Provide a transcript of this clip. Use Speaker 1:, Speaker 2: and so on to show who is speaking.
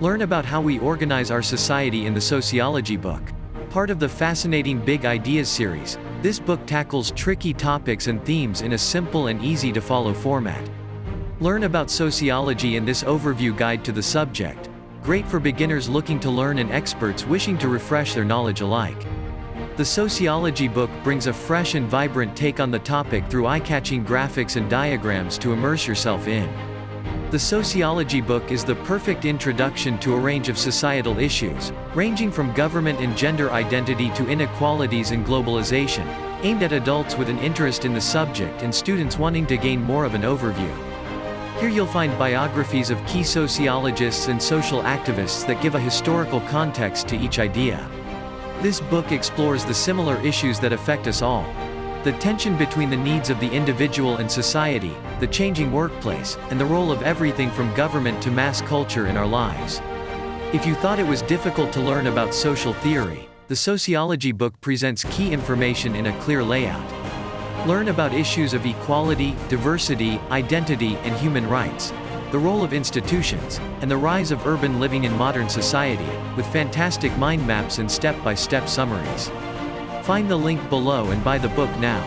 Speaker 1: Learn about how we organize our society in the Sociology Book. Part of the fascinating Big Ideas series, this book tackles tricky topics and themes in a simple and easy-to-follow format. Learn about sociology in this overview guide to the subject, great for beginners looking to learn and experts wishing to refresh their knowledge alike. The Sociology Book brings a fresh and vibrant take on the topic through eye-catching graphics and diagrams to immerse yourself in. The Sociology Book is the perfect introduction to a range of societal issues, ranging from government and gender identity to inequalities and globalization, aimed at adults with an interest in the subject and students wanting to gain more of an overview. Here you'll find biographies of key sociologists and social activists that give a historical context to each idea. This book explores the similar issues that affect us all. The tension between the needs of the individual and society, the changing workplace, and the role of everything from government to mass culture in our lives. If you thought it was difficult to learn about social theory, the Sociology Book presents key information in a clear layout. Learn about issues of equality, diversity, identity, and human rights, the role of institutions, and the rise of urban living in modern society, with fantastic mind maps and step-by-step summaries. Find the link below and buy the book now.